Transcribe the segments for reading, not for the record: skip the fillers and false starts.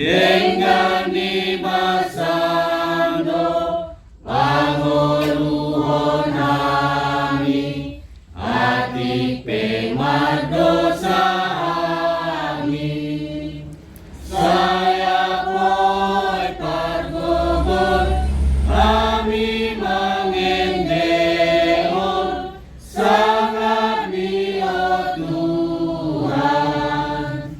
Dengan ibasano panguluhon nami atik pemadosa amin. Saya po'y paggugon kami mangendeon sangat ni o Tuhan.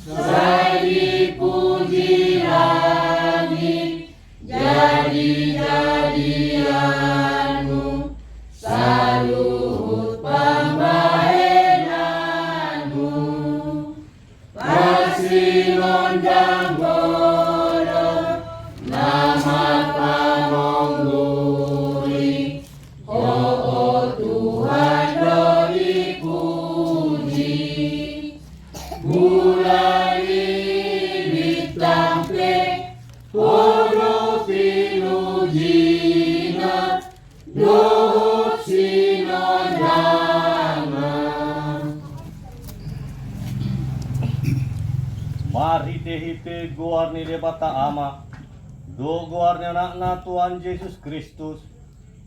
Saya dipuji langit jadi-jadianmu saluhut pambahenanmu pasilon dambodo nama pamongguri oh Tuhan do dipuji mulai ditampe podo pinujina dohut sinodama. Mari hite goar ni debata ama, do goar ni anak na Tuhan Yesus Kristus,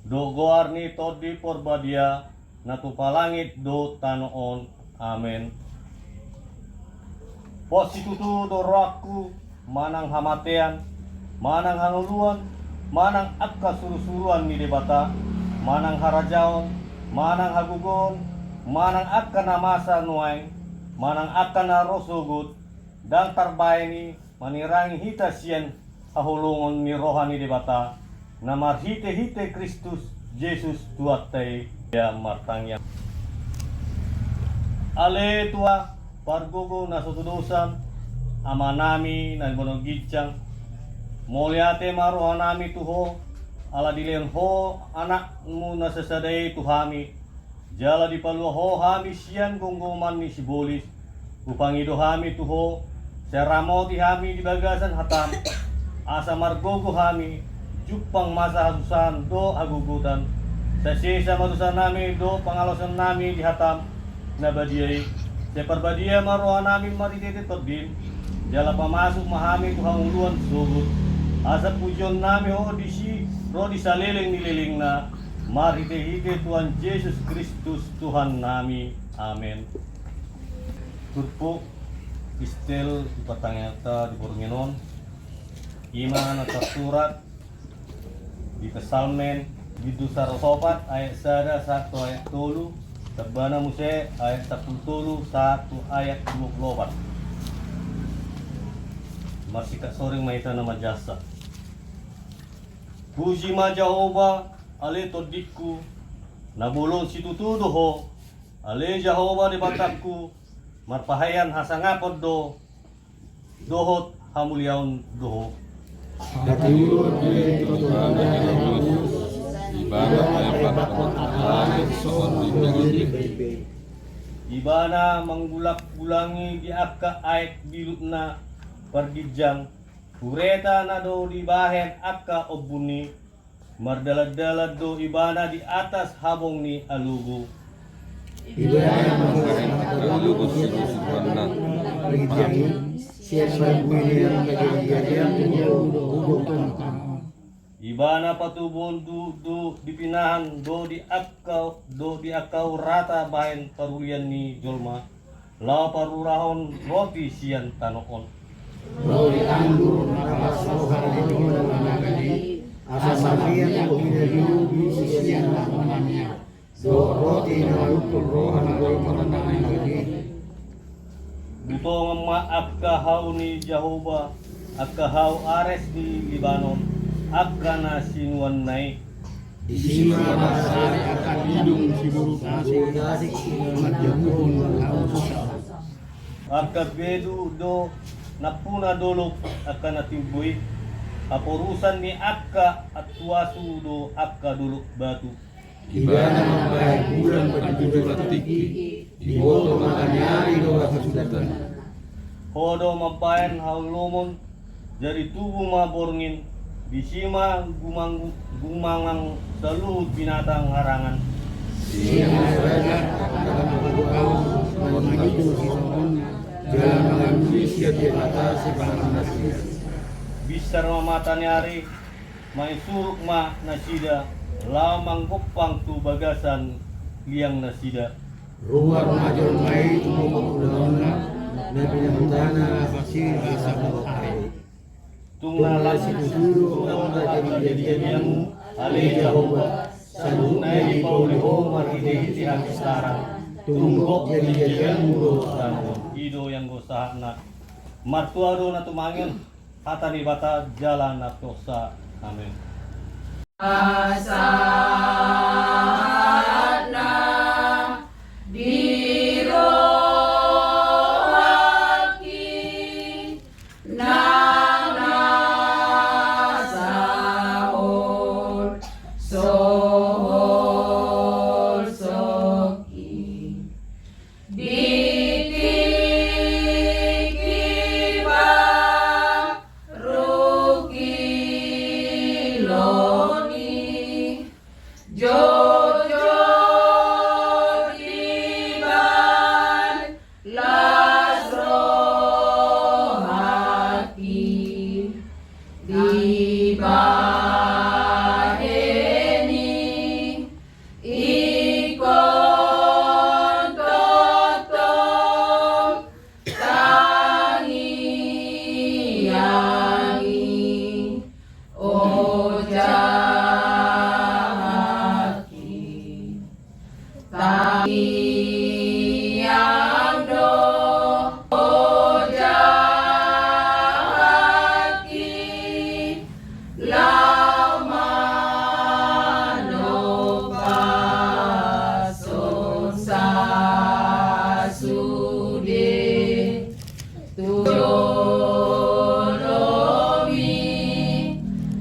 do goar ni todi porbadia, na tupalangit do tanoon. Amen. Positutu do rohku, manang hamatean, manang hanuluan, manang akka surusuruan ni debata, manang harajaon, manang hagugon, manang akka namasa nuay, manang akka narosugut, dan tarbayani manirangi hita siyan ahulungon ni rohani debata, na marhite-hite Kristus Jesus tuatay ya martangya. Ale tua pargogo na sutudusan ama nami na bonogitjang moliate maroha nami tuho ala dilen ho anakmu na sasadai tuhami jala dipaluho ho hami sian gonggoman ni sibolis upangido hami tuho seramoti hami di bagasan hatam asa margogo hami jupang masa hasusan do agugutan sa sisa marusan nami do pangalosan nami di hatam na badiyay seperbadia maroha nami maritete tordin jala pamasuk mahami tuhang uluan sugut asa pujon nami ho disi ro disaliling nililing na marite-hite Tuhan Yesus Kristus Tuhan nami. Amen. Turpo istel ipatangata di Borngenon iman at surat di Pesalmen di Dusarosopat ayat 1 ayat 3 Tabana Muse ayat 10 1 ayat 24. Masih kak soring maita nama jasa. Puji ma Jehovah ale todikku nabulon situtudo ho ale Jehovah di batakku marpahayan hasangapod do dohot hamulyaon doho. Katiur di Ibana menggulak-gulangi di akka aik bilutna pergijang kureta na do di bahen akka obuni mardalad-dalad do ibana di atas habong ni alugo. Ibana mengalugo sibana pergijangi siya marbuini ang kajadian Ibana patubon do dipinahan do di akaw rata bahen parulian ni jolma la parurahon roti sian tanoon. Roti anggur nakasohan di managadi asa sabian ko inalugi siya namananya do roti na lupul rohan do managadi Butong akahaw ni Jehovah akahaw ares di Libanon akka na sinuan nai Isima masari akan hidung si buruk nasi dasik madyamuhun lausa akka bedu do napuna dolok akka natimbuy kapurusan ni akka at tuasu do akka duluk batu Ibana membayar bulan berjudul tiki Iboto makanyari do kasusutan hodo mabayan haulumon dari tubuh maborngin bisima gumangang seluruh binatang harangan. Siya masarakat akan mengagau mengagitu si sohon Jalan manusia dibatasi pangan nasihat. Bisar mamata nyari, mai suruk ma nasida, lamang kopang tu bagasan liang nasida. Ruar major mai tumbuh ulana, nabi nantana fasir asal ai. Tungla situru tungla jadi-jadianmu, alih Jehovah, sanunai di pauliho maride tiang istara. Tunggok jadi-jadianmu dosa, ido yang gosa nak. Martuado na tumangin, hata ni bata jalan na dosa. Amin. Asana dirohaki nana sahur sohor soki dikikiba ruki loni jojo diban lasro haki dibaheni ikon totong tangi yangi ojaki tangi yando ojaki lama no pason sasude tujonomi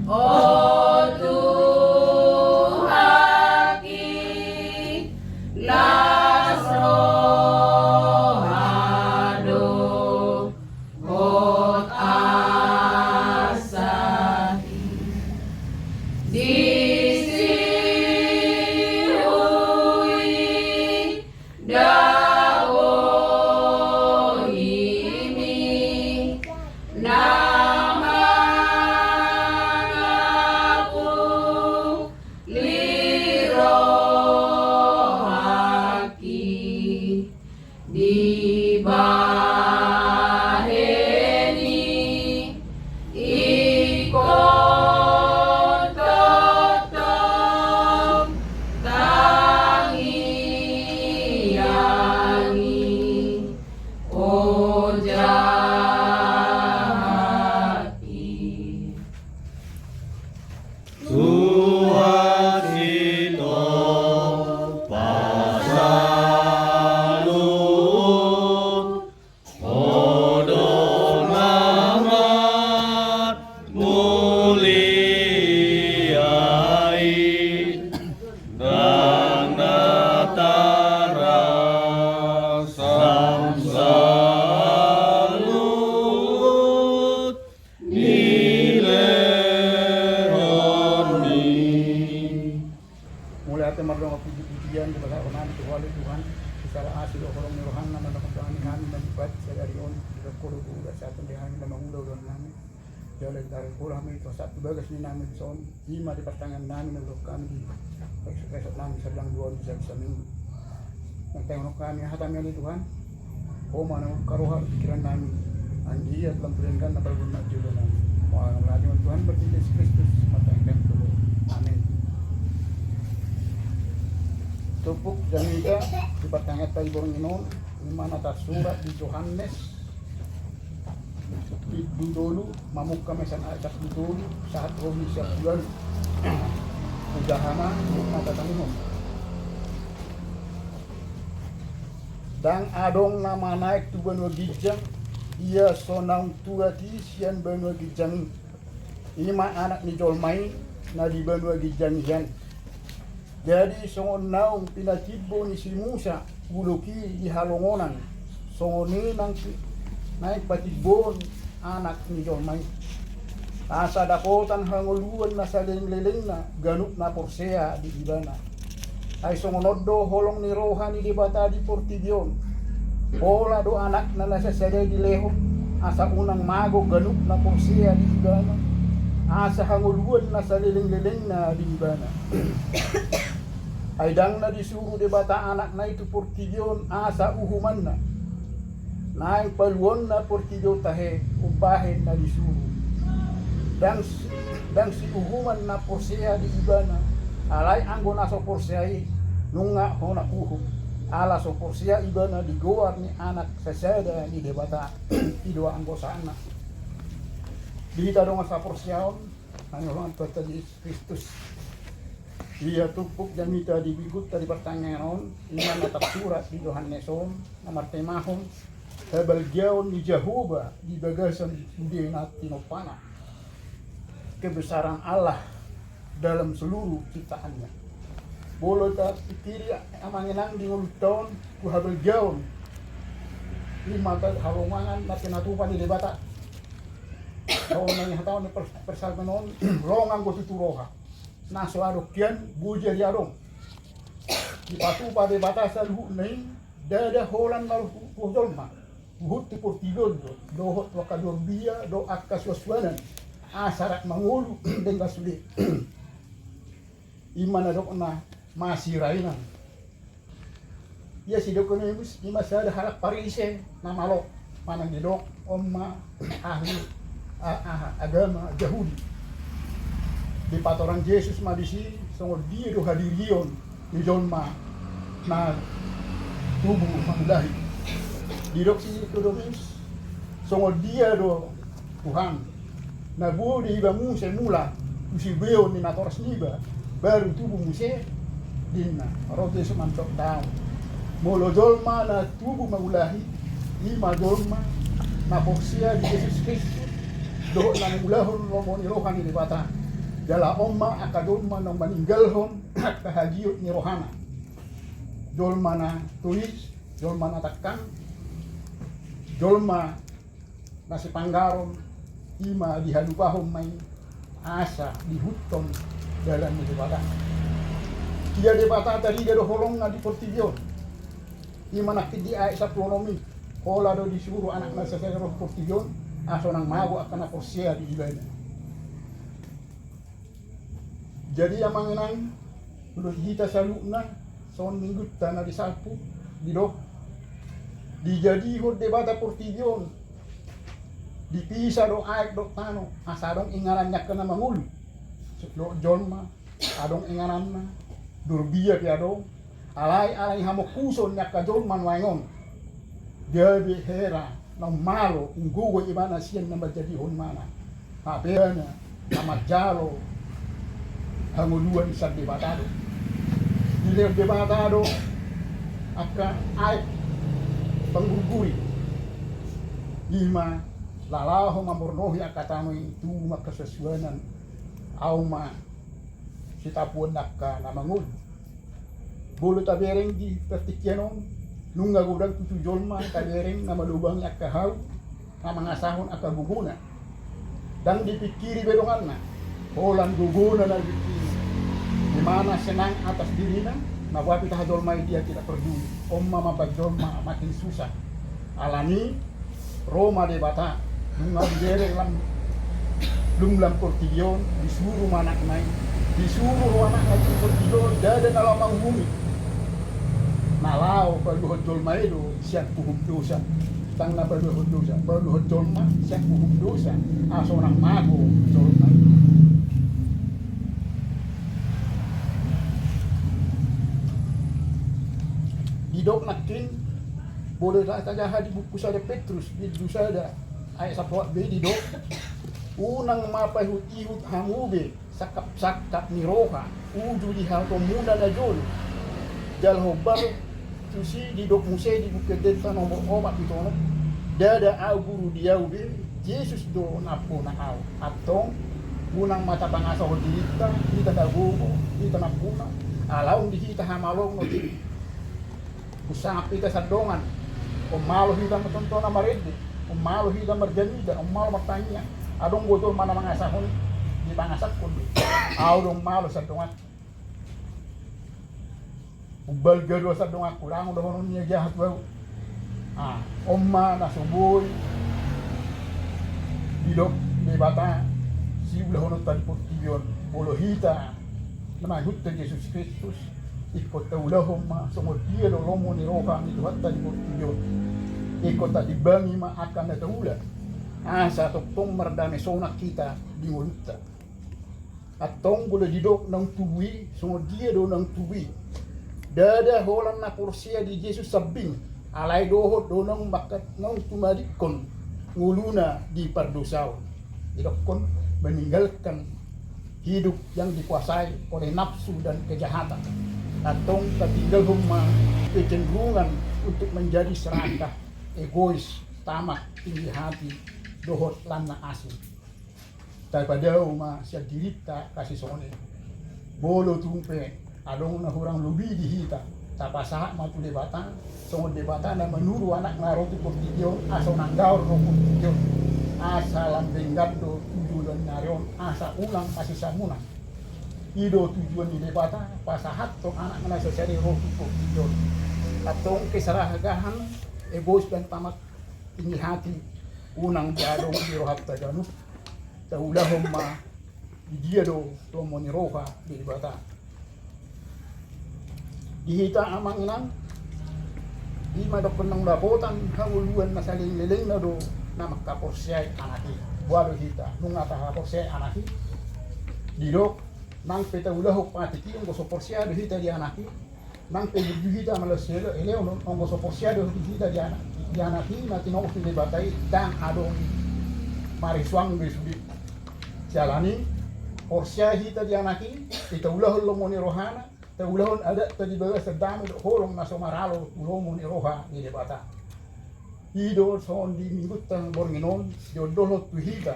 otuhaki lasro hado hot asahi disihui dawohimi namangaku lirohaki dibaheni ikon totong tangi yangi ojaki Tuhan itu pasalun, odol amat muliai, dan natara samsalut nilehoni. Mulai hati mardong puji-pujian kepada Tuhan, Tuhan, secara asli orang nirohan nama kami menjibat sedari on kita korup udah satu dehang nama udah nami jalan dari kami itu satu bagas ni nami son lima di pertangan nami menurut kami di besok nami sedang dua bisa minggu yang tengok kami hatamnya di Tuhan mana karohar pikiran nami anjia dalam perintah apa guna juga nami mau melalui Tuhan bertindak Kristus mata yang dulu amin. Tupuk dan juga di pertanyaan tadi borong inon di mana atas surat di Yohanes di dulu mamuk kami sana atas dulu saat romi siap bulan udahana mata tanginom dan adong nama naik tu benua gijang ia sonang tua ti sian benua gijang ini mah anak ni jolmai na di benua gijang yan. Jadi songon naung pinatibo ni si Musa buluki di halongonan songoni nang naik patibon anak ni Jolmai asa dakotan hangoluan na saling-liling na ganuk na porsea di ibana ay songonodo holong ni rohani di bata di portibion Pola do anak na nasasada di leho, asa unang mago ganuk na porsiya di ibana, asa hanguluan na sa liling-liling na di ibana. Aydang na disuruh de bata anak na itu portilyon asa uhuman na. Naing paluon na portilyo tahe ubahin na disuruh. Dan si uhuman na porsiya di ibana, alay anggo na so porsiya nunga hona uhum. Ala so porsiya ibana di goar ni anak sasada ni debata idua anggosa anak. Dihita dong sa porsiyaon, ano Tuhan Yesus Kristus. Dia tupuk dan mita dibigut tadi pertanyaan iman natap surat di Yohaneson nomor temahon Hebalgiaon di Jehovah di bagasan di Tinopana kebesaran Allah dalam seluruh ciptaannya. Bolo tak pikiri amanginang di ngulton ku Hebalgiaon lima halongangan na tinatupan di debata. Kalau nanya tahu ni persalmenon rongang go tuturoha. Naso adokian bujer yarong di patu pada batasan hu nai dada holan mal hudolma hut portilon do hot wakador bia do akas waswanan asarat mangulu dengan sulit iman adok na masih rainan ya si dokonemus ima sada halak parise na malok manang didok omma ahli agama Yahudi di patoran Yesus madisi songo dia do hadirion di jolma na tubuh mangdahi di dok si kodomis songo dia do Tuhan na bu di bangun semula usi beo ni natoras niba baru tubuh muse dinna rote semantok daun molo jolma na tubuh mangulahi lima jolma na porsia di Yesus Kristus do na mulahon lomoni rohani di bata dala omma akadolma nang maninggalhon at kahagiyot ni rohana. Dolma na tulis, dolma na takkan, dolma na si panggaron, ima dihadupahon may asa dihuton dalam debata. Dia debata tadi dia holong na di portilyon. Ima nakit di ay sa pronomi, hola do disuruh anak na sa portilyon, aso nang mago akan na porsiya di ibana. Jadi yang mengenang menurut kita salukna son minggu tanah disapu didok dijadi hod debata portilyon dipisah do aik do tano asadong ingarannya kena mangulu do jolma adong ingaranna durbia ki adong alai hamokuson nyaka jolman wangon dia behera nang malo unggugo ibana sian namba jadi hon mana apena nama jalo hanguluan sa debatado. Di debatado aka ay pangguguri. Lima lalaho mamornohi akatano itu makasasuanan auma sitapuan nakka namangul. Bolo tabereng di pertikyanon nunga gudang tutu jolma tabereng na malubang akahaw na mangasahon akaguguna. Dan dipikiri bedongan na Holan guguna na di mana senang atas dirinya, na wapi tahadolma dia tidak peduli. Omma mabadolma makin susah. Alani Roma de bata, nunga dereng lam lumlam portilyon, disuruh anak main, disuruh anak lagi portilyon, dada kalau manghumi. Nalau paluhod dolma itu siap puhum dosa. Tang na paluhod dosa, paluhod dolma siap puhum dosa. Aso nang mago dolma. Didok nakin boleh saja di buku sada Petrus di dusada ayat 10 be didok unang mapai ihut hamube sakap ni roha uju di hal komuna na jol jal hobar tusi didok muse di buku deta nomor obat itu dada au guru dia ube Yesus do napo na au atong unang mata pangasa ho kita dagumo kita napuna alaung di kita hamalong no usapi ka sadongan umalo hida matonton na maredi umalo hida marjanida umalo matanya adong botol mana mangasahon di pangasat kun audong malo sadongan ubal gado sadongan kurang dohonon niya jahat wa Omma na suboy didok de bata si ulah honot tadi portion bolohita nama hutta Yesus Kristus ikot ulah homma somo dia lo lomo ni roha ni tuhat tadi portion ikot tadi bangi ma akan na taula asa tong merdame sonak kita di mulutta atong boleh didok nang tuwi somo dia do nang tuwi dada holan na porsia di Yesus sabing alai dohot donong bakat nong tumadikon nguluna di pardosau idokon meninggalkan hidup yang dikuasai oleh nafsu dan kejahatan atong tertinggal rumah kecenderungan untuk menjadi serakah egois tamak tinggi hati dohot lana asing daripada uma siap dirita kasih sone bolo tumpe adong na hurang lubi di hita tapasaha matu debatan songo debatan na menuru anak ngarotu portidio asa nanggaur ro portidio asa lambengado tujuan narion asa ulang kasih samuna ido tujuan di debatan pasahat tong anak ngana sesari ro portidio atong kesaragahan egois dan tamak tinggi hati unang diadong di rohat tajanu taulah homma dia do tomoni roha di debatan dihita amang inang di madok nang lapotan hanguluan na saling liling na do na makaporsay anaki buado hita nung ata porsay anaki didok nang peta ulahok patiki ang goso porsay do hita di anaki nang peta hita malaselo eleo ang goso porsay do hita di anaki na tinok di batay dan adong mariswang besudi jalani porsay hita di anaki ita ulahol lomoni rohana ulahon ada tadi bagas sedang horong naso maralo ulomo ni roha ni debata hido son di mingutan bornginon jodoh tu hita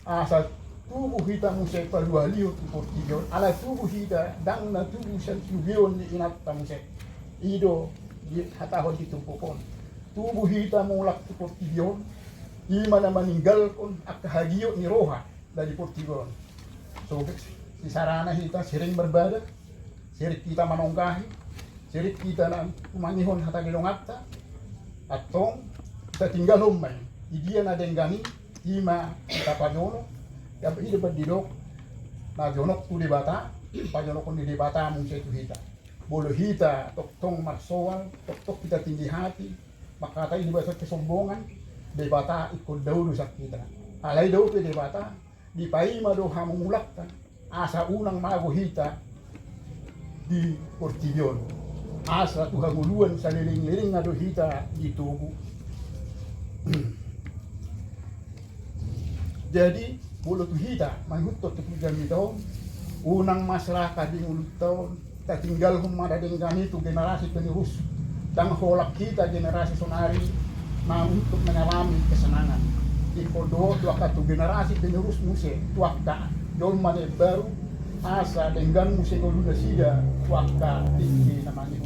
asa tubuh hita musai palualio tu portigion ala tubuh hita dang na tubuh santubion ni inat tamusai hido di hataho di tumpukon tubuh hita mulak tu portigion di mana meninggalkan akahagio ni roha dari portigion so di sarana kita sering beribadah, sering kita manongkahi, sering kita na manihon hata gilongata, atong kita tinggal humay, idiya na denggani, ima kita pajono, dapat hidup berdidok, na jonok tu di bata, pajono kon di bata mung itu hita, bolo hita, tong marsoal, tok kita tinggi hati, maka tayo di bata kesombongan, di bata ikut dahulu sak kita, alay daw di bata, di paima do hamungulakta, asa unang mago hita di portigion asa tuhaguluan sa liling-liling na do hita di tubuh jadi bolo tu hita mahutot tu jami taon unang masyarakat di ulut taon tatinggal humada denggani tu generasi penerus dan holak kita generasi sonari na untuk mengalami kesenangan di podo tuaka tu generasi penerus muse tuaka Dol mane baru asa dengan musik ulu sida wakta tinggi namanya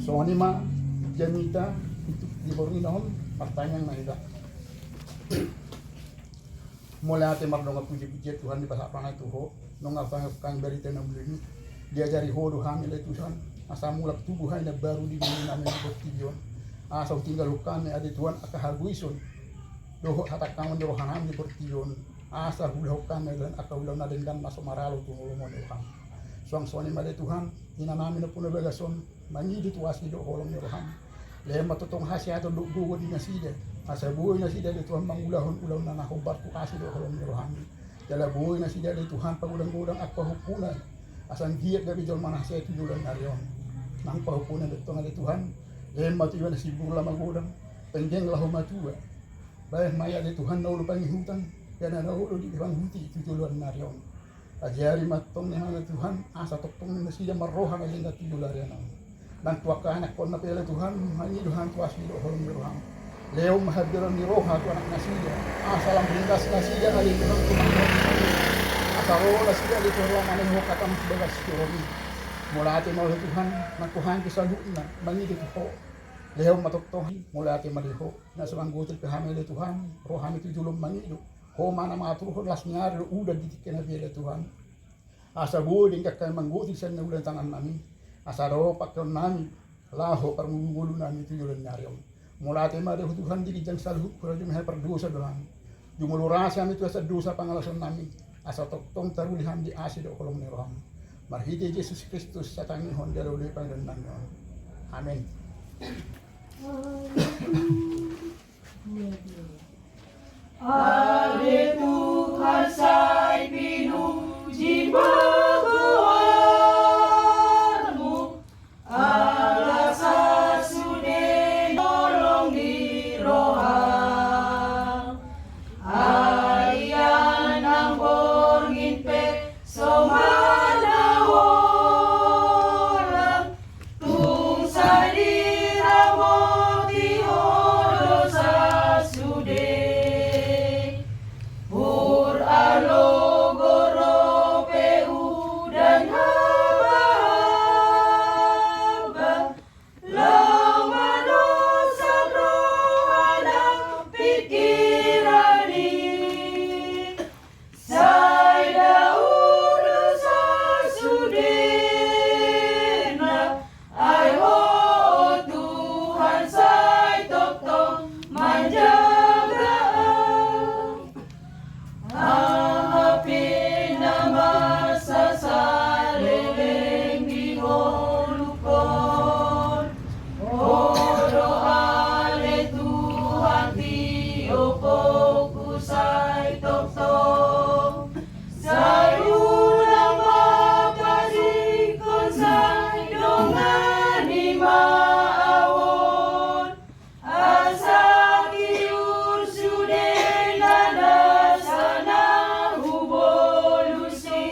so ni ma jamita itu di bornginon pertanyaan na ida mulai ate mardonga puji-puji Tuhan di bahasa pangai tuho nong apa kang berita na mulini diajari hodo hamil Tuhan asa mulak tubuh hanya baru di dunia namanya portigion asa tinggal kami ada Tuhan akahaguison doho hatakang rohanam di portigion asa ulah kami dan akau ulah nadengan masuk maralo tu ngomong Tuhan suang suani made Tuhan ina nami na puno bagason mangi di tuasi do holong Tuhan lema totong hasia to dugo di nasida asa buoy nasida di Tuhan mangulahon ulah na nahobar ku kasi do holong Tuhan jala buoy nasida di Tuhan pagulang-gulang apa hukunan asan giat dari jol manah saya tu bulan arion nang pahukunan do di Tuhan lema tu na sibula magudang penjeng lahu matua bayah maya di Tuhan na ulupang hutan yana na ulo di bang huti tujuluan narion ajari matong ni hana Tuhan asa tokong na siya maroha na linga tujularian dan tuaka anak kon na pela Tuhan hani Tuhan tuasi do holong Tuhan leo mahadiran ni roha tu anak nasiya asa lam rindas nasiya ali Tuhan asa roha nasiya ali Tuhan mane ho katam begas turoni mulati mo Tuhan nakuhan kisaluna mangi di ho leo matoktohi mulati maliho na sumanggutil kahamel Tuhan rohani tujulum mangi ho mana matur ho las ngar udah ditiken na Tuhan asa bo ding kakay mangguti sa ulan tangan nami asa ro pakon nami Laho parmunggulo namin itu yulan nyariom. Mula tema ada Tuhan di kijang salhu kalau cuma perdosa doang. Jumulurasi kami itu asa dosa pangalasan namin. Asa toktong tarulihan di asid o kolong ni roham. Marhiti Yesus Kristus sa tanging honda uli pangalanan namin. Amin. Ale Tuhan sai pinuji baguanmu, Allah sasude nolong di rohang. Ayan ang borgin pe somanawolang, tung sa diramo di holo sasude. Pur alogoro peu dan haba-haba, lamano sa rohanang pikirani. Say daudo sa sudena, ay ho Tuhan say toktong manjaga. Ahapin na masasaleleng di holupon. Oro ale Tuhan tiyo pokusay toktong. Say unang mapasikon say dongan ni maawon. Asa kiur sude nadasana hubolusi.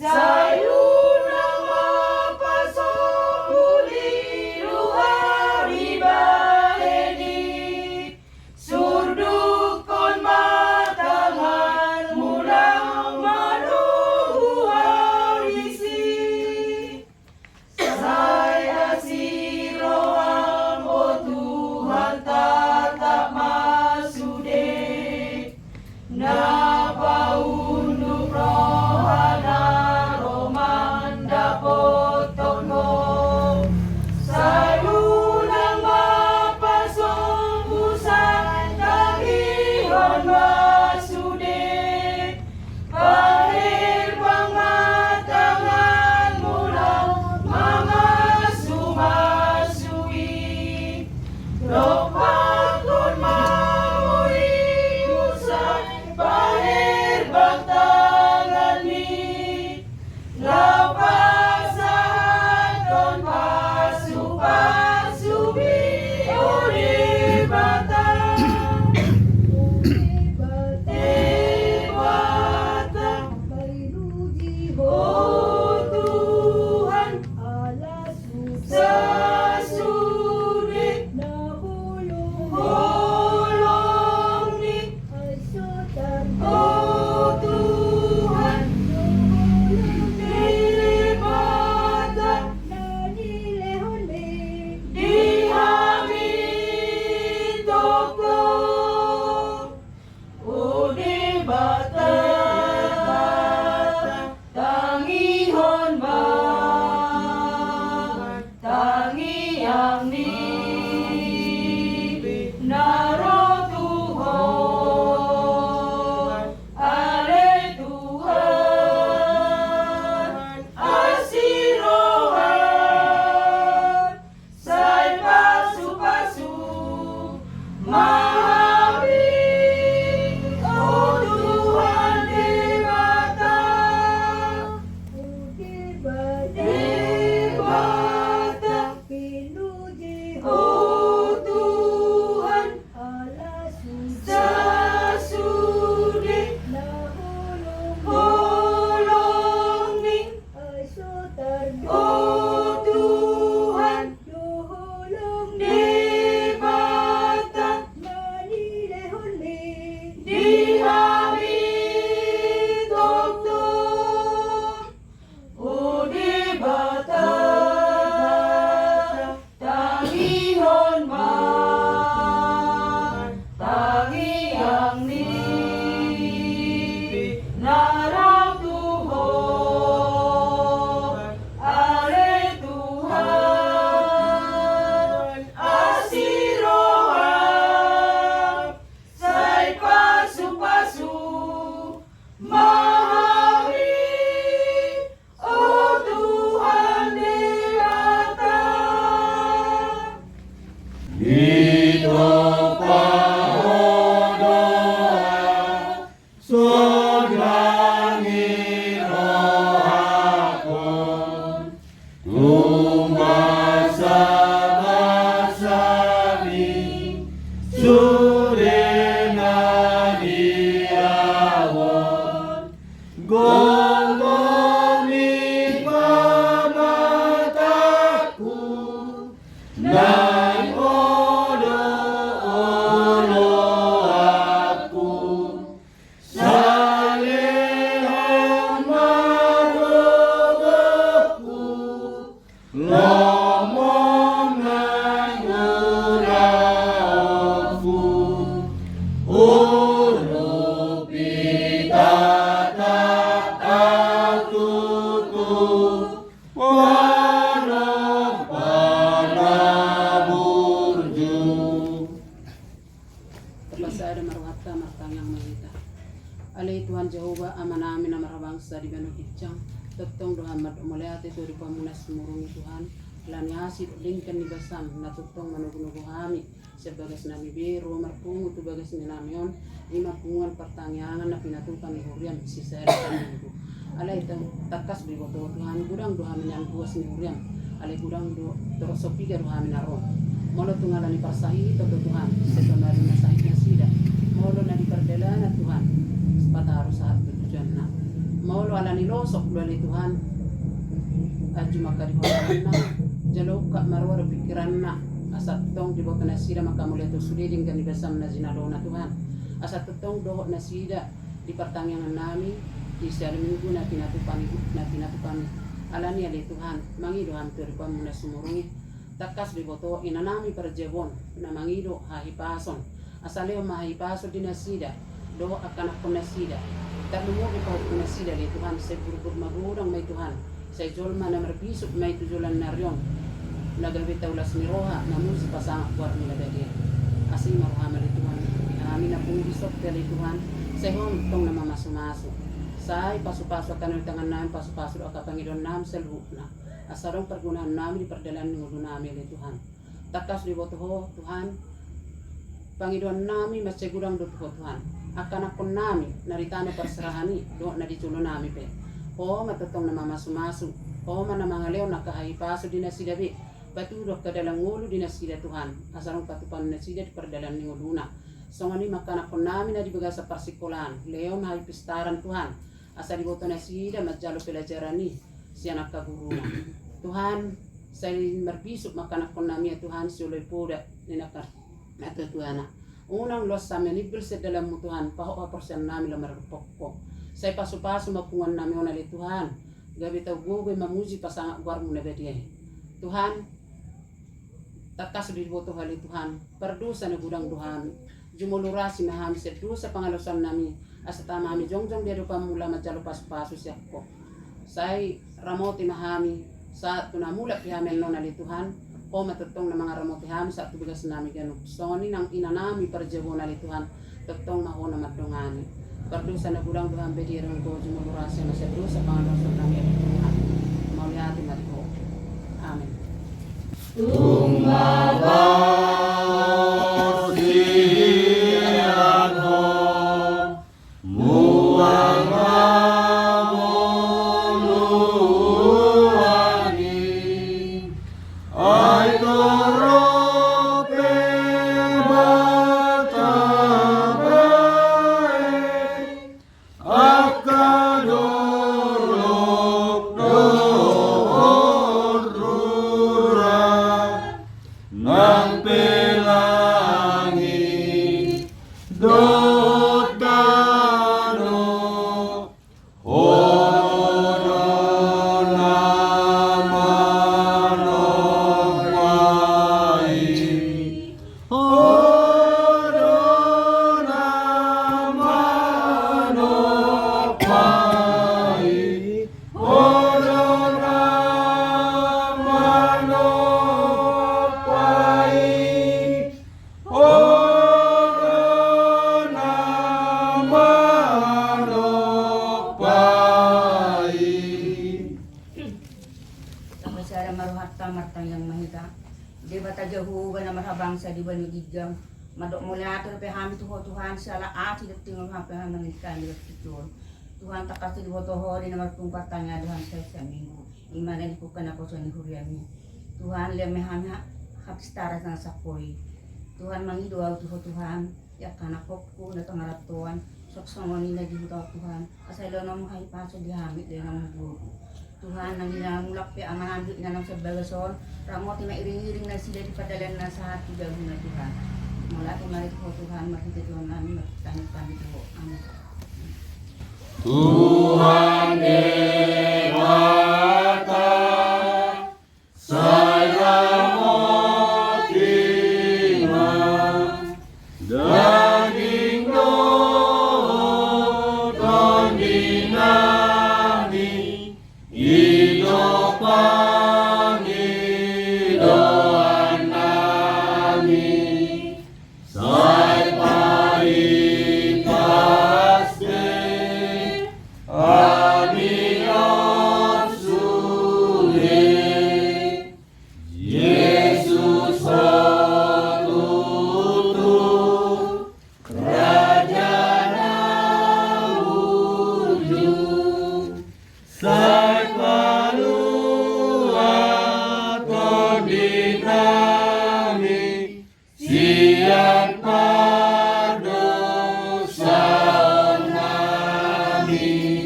Say unang mapasok uli luhari baheni. Surdukon matangan mulang manuharisi. Saya siroam o Tuhan tatap masude, napaunduk rohana roman dapot tono. Sayunang mapasong pusat kagihon masude, pahir pangatangan mulang mga sumasui. Lopakon mauri usay pahir baktangan mi. Lapasahan kon pasupasubi uri batang. Batang oh Tuhan sa sulit hulong ni. Oh Tuhan di batang di amin toko. O di batang tangihon ba tangi ang ni narotuhon. Ale Tuhan asirohan, say pasu-pasu mahabing. O Tuhan Gonggoni pamataku dan olo aku salehon magogoku lomong nguraku urupi tata atuku Pasada marwata martangang malita. Alay Tuhan Jehovah ama namin na marabangsa di banu hijang. Totong doha madumuliate to di pamunas murungi Tuhan. Laniasid lingkan ni basam na totong manugunugo hami. Sebagas nami biro marpungu tu bagas ni namion. Lima punguan pertanyaan na pinatukan ni Huriam sisa minggu. Alay takas bigoto Tuhan gudang doha minyan buas ni Huriam. Alay gudang do terosopiga doha minaron. Molo tungalan ni parsahi toto Tuhan setonari na sahih na sida molo na di perdelana Tuhan sepataro saat tujuan na molo ala ni losok dua Tuhan aju maka di horan na jaluk kak marwar pikiran na asat tong di bawah na sida maka mulai tu sudeding kan di basam na zinalona Tuhan asat tong dohok na sida di pertanyaan nami di sehari minggu na pinatupan ala ni ale Tuhan mangi doham tu di pamuna sumurungi takas biboto inanami perjebon na mangido hahipason asaleo mahipaso dinasida do akan ako nasida tak lumugi pa ako nasida li Tuhan sa burubur magurang may Tuhan sa jolma na marbisok may tujulan na riyon nagabitaw las ni Roha na musi pasang akwar nila dali asi maruhama li Tuhan amin na pong bisok dali Tuhan sa hon tong na mamasumaso say paso-paso akan tangan namin paso-paso ako Panginoon namin sa luhok na asarong pergunaan namin di perjalanan minggu namin ya Tuhan. Takas di botoho Tuhan. Panginoon namin masegurang do Tuhan. Akan akon namin naritano persarahani do na diculo namin pe. O matutong na mamasumasu. O man na mga leo nakahipaso din na sida be. Patudok ka dalang ulo din na sida Tuhan. Asarong patupan na sida di perjalanan minggu luna. So ngani makan akon namin na dibaga sa persikulan. Leo na pistaran Tuhan. Asa di boto na sida majalo pelajaran ni si anak kaguruna. Tuhan, saya merbisuk makan akon nami ya Tuhan sulay poda ni nakar nato Tuhan. Unang los sa menibel sa dalam mo Tuhan, paho persen nami la marupokpo. Saya pasu-pasu mapungan nami onali Tuhan. Gabi tau gobe mamuji pasang war mo na bediye. Tuhan, takas di boto hali Tuhan, perdosa na gudang Tuhan. Jumulurasi mahami sa dosa pangalosan nami. Asa tama mi jongjong dia dopa mula majalo pasu-pasu siya ko. Saya ramoti mahami saat tunamula pihamel nona li Tuhan o matutong na mga ramoti hami saat tubigas nami ganun. So ni nang inanami perjebo na li Tuhan tutong na ho na madungani. Perdosa na gudang Tuhan bedirang ko jumulurasi na sa dosa pangalosan nami li Tuhan. Maulihati matiko. Amen. Tumabao siyan ho muang amuluani ay torope batabae akadorok dorura ng pelangi dotano ono naman opay ono naman opay ono naman opay ono naman opay. Sampai saya maruhatta martang yang mahita. Di bata Jehovah na marhabangsa di banu gidjang. Madok muliator pe hami Tuhan sala ati de tinggal hape ham nang ikan di kecil. Tuhan tak kasih di boto hori na martungkat tanya Tuhan saya minggu. Imana di bukan ako sa ni huriami. Tuhan leme hami hapistara sang sapoi. Tuhan mangido au Tuhan ya kana kokku na tangarap Tuhan. Saksama nila di hutaw Tuhan. Asay lang ng kahit paso dihamit din ng buo. Tuhan nang nilamulak pe amanandit na ng sabagason. Ramo ti mairing-iring na sila di padalan na sa hati gagawin na Tuhan. Mula ti marit ko Tuhan, makita Tuhan namin, makita-kita po. Amen. Tuhan Dewata, saya motima, daging doton dinami, hidupan hidupan nami, say paipaste, Amios suli, Yesus tutu, Raja na ujung, say paluat dinami, siang padosa nami.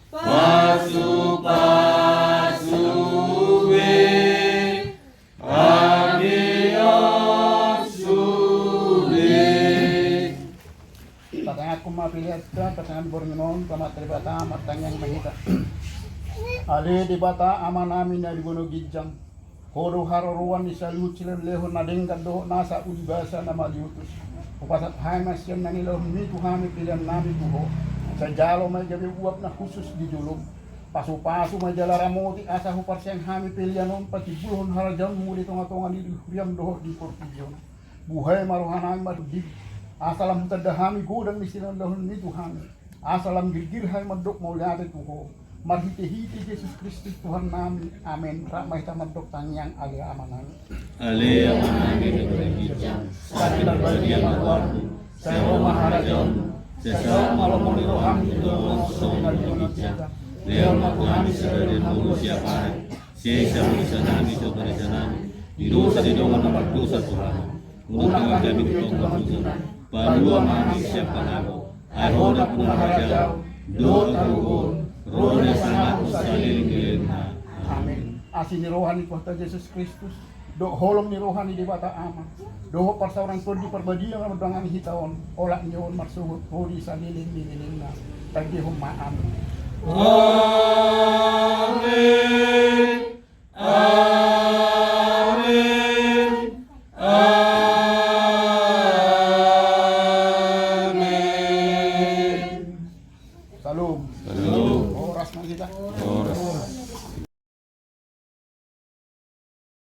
Pasu-pasuwe, Amios suli. Patangat ko mapilihat ka, patangat bornimon, pamatri bata, matanyang mahita. Ali di bata, ama namin na libunog gidyang. Horo hararuan ni salut silang lehon na dengkat doho nasa ulibasa na maliutus. Upasat haimas yan na nila humitu kami pilihan namin buho. Sa jalo may gabi uwap na khusus di julog. Pasu-pasu may jalaramoti asa hupar siyang hami pilihanon pati bulhon harajan muli tonga-tonga di huriam doho di portijon. Buhay maruhanang madudig. Asalam tadahami gudang ni silang lahon ni Tuhan. Asalam girgirhay madok maulyate tuho. Marhiti-hiti Yesus Kristus Tuhan namin. Amen. Ramay tamandok tangyang ali amanan. Ale amanami bergijang, sakitan bagian waktu, saya Roma harajon, saya malam roham itu langsung bergijang. Leon kami sedang manusia pai, saya manusia nami coba nami, dosa di dongan nomor dosa Tuhan. Mula kami ditolong Tuhan, padua manusia panago, arona pun harajau, doa ruhun, rohnya sangat usaliling. Amin. Asin ni rohani Tuhan Yesus Kristus. Do holom ni rohani di bata ama. Do parsauran ko di perbadian ang dengan hitaon. Olak nyon marsuhut hodi sa liling na. Tagdi hummaan. Amin.